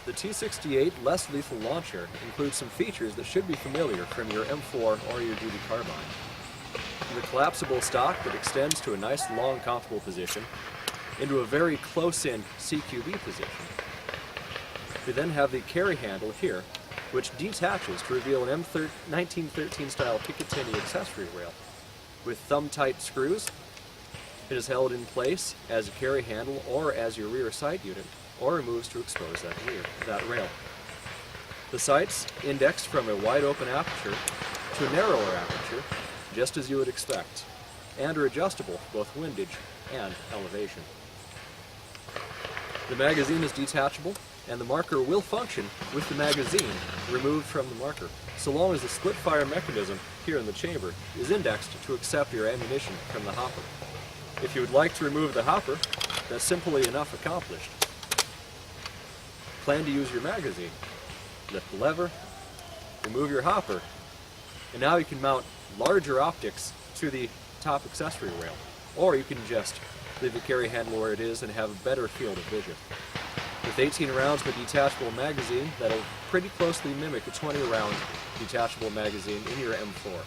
The T68 less lethal launcher includes some features that should be familiar from your M4 or your duty carbine. The collapsible stock that extends to a nice long comfortable position into a very close-in CQB position. We then have the carry handle here, which detaches to reveal an 1913 style Picatinny accessory rail. With thumb-tight screws, it is held in place as a carry handle or as your rear sight unit, or removes to expose that rail. The sights index from a wide open aperture to a narrower aperture, just as you would expect, and are adjustable for both windage and elevation. The magazine is detachable, and the marker will function with the magazine removed from the marker, so long as the split fire mechanism here in the chamber is indexed to accept your ammunition from the hopper. If you would like to remove the hopper, that's simply enough accomplished. Plan to use your magazine. Lift the lever, remove your hopper, and now you can mount larger optics to the top accessory rail, or you can just leave the carry handle where it is and have a better field of vision. With 18 rounds of a detachable magazine, that'll pretty closely mimic a 20-round detachable magazine in your M4.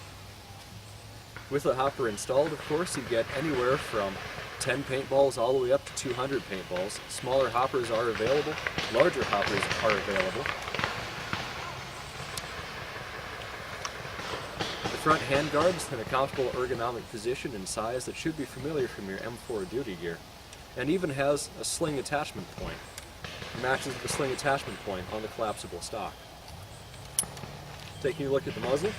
With the hopper installed, of course, you get anywhere from 10 paintballs all the way up to 200 paintballs. Smaller hoppers are available, larger hoppers are available. The front handguard's in a comfortable ergonomic position and size that should be familiar from your M4 duty gear, and even has a sling attachment point. It matches the sling attachment point on the collapsible stock. Taking a look at the muzzle,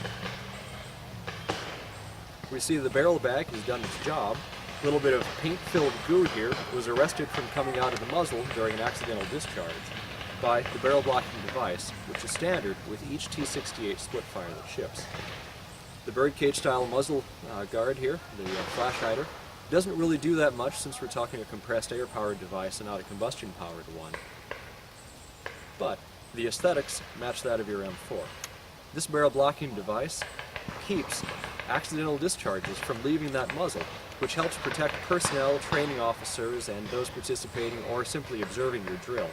we see the barrel bag has done its job. A little bit of paint-filled goo here was arrested from coming out of the muzzle during an accidental discharge by the barrel blocking device, which is standard with each T68 split fire that ships. The birdcage style muzzle guard here, the flash hider, doesn't really do that much since we're talking a compressed air powered device and not a combustion powered one. But the aesthetics match that of your M4. This barrel blocking device keeps accidental discharges from leaving that muzzle, which helps protect personnel, training officers, and those participating or simply observing your drill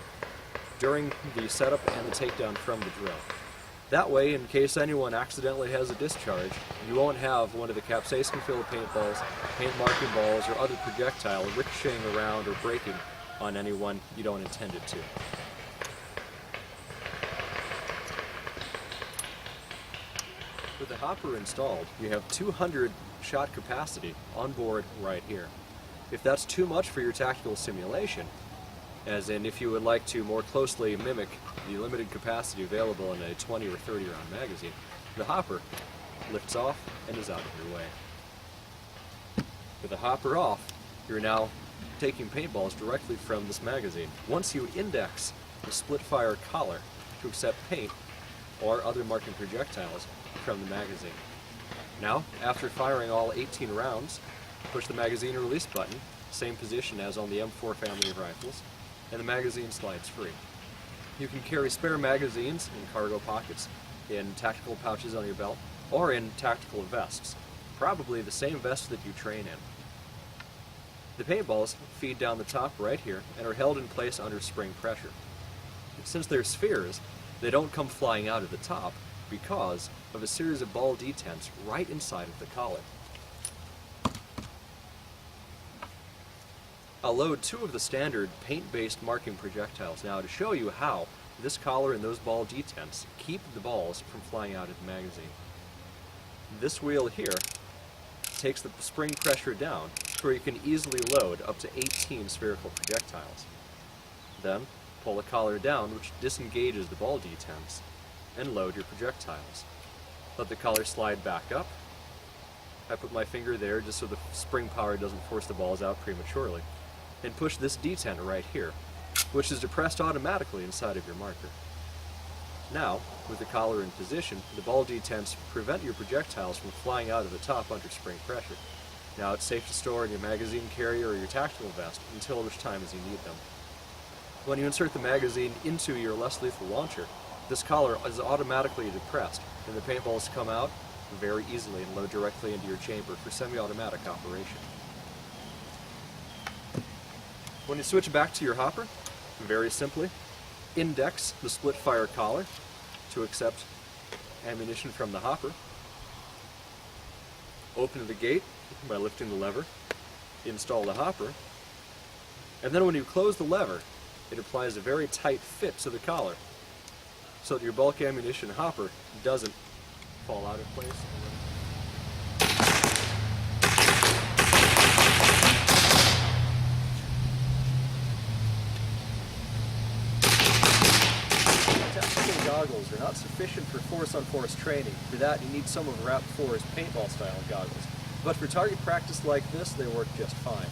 during the setup and the takedown from the drill. That way, in case anyone accidentally has a discharge, you won't have one of the capsaicin-filled paintballs, paint marking balls, or other projectile ricocheting around or breaking on anyone you don't intend it to. With the hopper installed, you have 200 shot capacity on board right here. If that's too much for your tactical simulation, as in if you would like to more closely mimic the limited capacity available in a 20 or 30 round magazine, the hopper lifts off and is out of your way. With the hopper off, you're now taking paintballs directly from this magazine. Once you index the split fire collar to accept paint or other marking projectiles from the magazine. Now, after firing all 18 rounds, push the magazine release button, same position as on the M4 family of rifles, and the magazine slides free. You can carry spare magazines in cargo pockets, in tactical pouches on your belt, or in tactical vests, probably the same vest that you train in. The paintballs feed down the top right here and are held in place under spring pressure. Since they're spheres, they don't come flying out of the top because of a series of ball detents right inside of the collar. I'll load two of the standard paint-based marking projectiles now to show you how this collar and those ball detents keep the balls from flying out of the magazine. This wheel here takes the spring pressure down where you can easily load up to 18 spherical projectiles. Then pull the collar down, which disengages the ball detents, and load your projectiles. Let the collar slide back up. I put my finger there just so the spring power doesn't force the balls out prematurely. And push this detent right here, which is depressed automatically inside of your marker. Now, with the collar in position, the ball detents prevent your projectiles from flying out of the top under spring pressure. Now it's safe to store in your magazine carrier or your tactical vest until which time as you need them. When you insert the magazine into your less lethal launcher, this collar is automatically depressed, and the paintballs come out very easily and load directly into your chamber for semi-automatic operation. When you switch back to your hopper, very simply, index the split fire collar to accept ammunition from the hopper, open the gate by lifting the lever, install the hopper, and then when you close the lever, it applies a very tight fit to the collar so that your bulk ammunition hopper doesn't fall out of place. Tactical goggles are not sufficient for force-on-force training. For that, you need some of Rap 4's paintball-style goggles. But for target practice like this, they work just fine.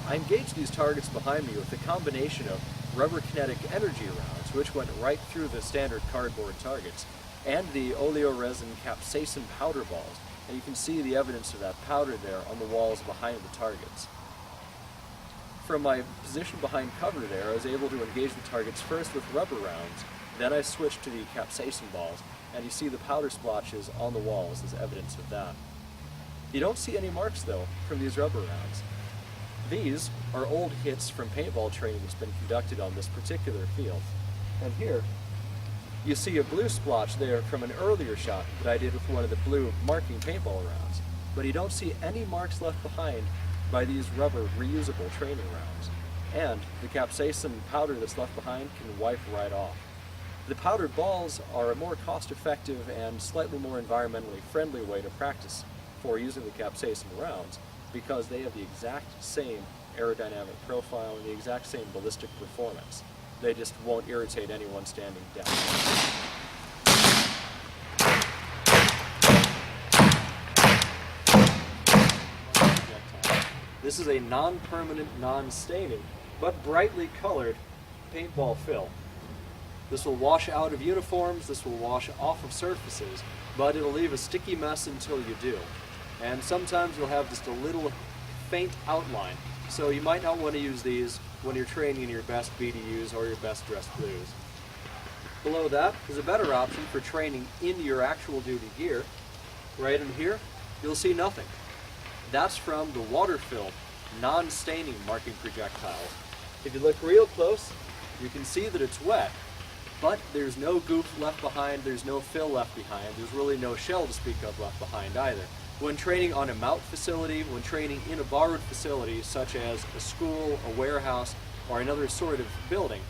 I engaged these targets behind me with a combination of rubber kinetic energy rounds, which went right through the standard cardboard targets, and the oleoresin capsaicin powder balls. And you can see the evidence of that powder there on the walls behind the targets. From my position behind cover there, I was able to engage the targets first with rubber rounds, then I switched to the capsaicin balls, and you see the powder splotches on the walls as evidence of that. You don't see any marks, though, from these rubber rounds. These are old hits from paintball training that's been conducted on this particular field. And here, you see a blue splotch there from an earlier shot that I did with one of the blue marking paintball rounds. But you don't see any marks left behind by these rubber reusable training rounds. And the capsaicin powder that's left behind can wipe right off. The powdered balls are a more cost-effective and slightly more environmentally friendly way to practice for using the capsaicin rounds because they have the exact same aerodynamic profile and the exact same ballistic performance. They just won't irritate anyone standing down. This is a non-permanent, non-staining, but brightly colored paintball fill. This will wash out of uniforms, this will wash off of surfaces, but it'll leave a sticky mess until you do. And sometimes you'll have just a little faint outline, so you might not want to use these when you're training in your best BDUs or your best dressed blues. Below that is a better option for training in your actual duty gear. Right in here, you'll see nothing. That's from the water-filled, non-staining marking projectiles. If you look real close, you can see that it's wet, but there's no goof left behind, there's no fill left behind, there's really no shell to speak of left behind either. When training on a mount facility, when training in a borrowed facility such as a school, a warehouse, or another sort of building,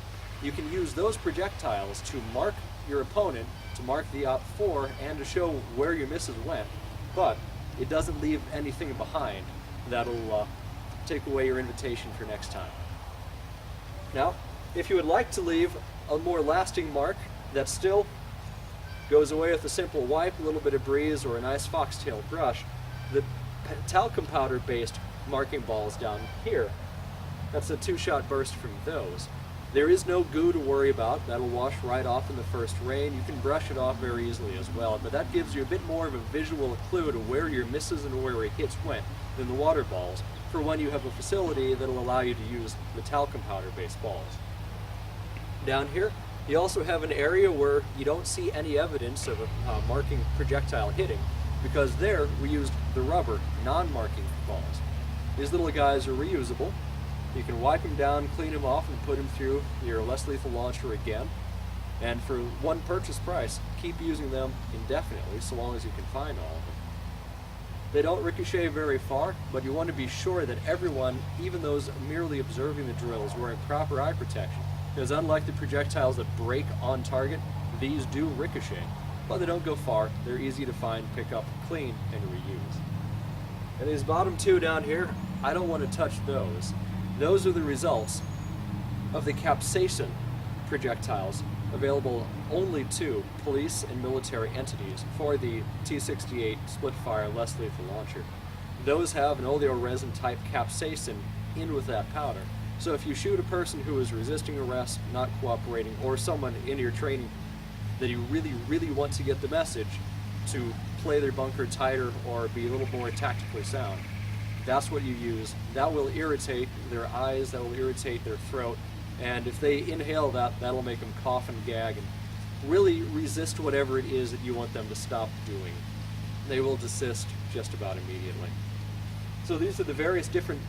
you can use those projectiles to mark your opponent, to mark the OP4, and to show where your misses went, but it doesn't leave anything behind that'll take away your invitation for next time. Now, if you would like to leave a more lasting mark that still goes away with a simple wipe, a little bit of breeze, or a nice foxtail brush, the talcum powder based marking balls down here, that's a 2-shot burst from those. There is no goo to worry about, that'll wash right off in the first rain. You can brush it off very easily as well, but that gives you a bit more of a visual clue to where your misses and where your hits went than the water balls, for when you have a facility that'll allow you to use the talcum powder based balls. Down here, you also have an area where you don't see any evidence of a marking projectile hitting, because there we used the rubber, non-marking balls. These little guys are reusable. You can wipe them down, clean them off, and put them through your less lethal launcher again. And for one purchase price, keep using them indefinitely, so long as you can find all of them. They don't ricochet very far, but you want to be sure that everyone, even those merely observing the drill, is wearing proper eye protection. Because unlike the projectiles that break on target, these do ricochet. But they don't go far, they're easy to find, pick up, clean, and reuse. And these bottom two down here, I don't want to touch those. Those are the results of the capsaicin projectiles available only to police and military entities for the T-68 split-fire less lethal launcher. Those have an oleoresin type capsaicin in with that powder. So if you shoot a person who is resisting arrest, not cooperating, or someone in your training that you really want to get the message to play their bunker tighter or be a little more tactically sound, that's what you use. That will irritate their eyes, that will irritate their throat, and if they inhale that, that'll make them cough and gag and really resist whatever it is that you want them to stop doing. They will desist just about immediately. So these are the various different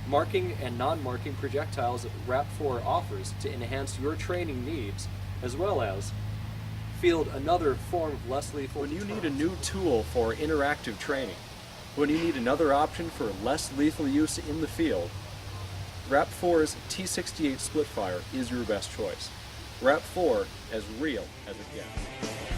marking and non-marking projectiles that RAP4 offers to enhance your training needs, as well as field another form of less lethal When you deterrent. need a new tool for interactive training, when you need another option for less lethal use in the field, RAP4's T68 Splitfire is your best choice. RAP4, as real as it gets.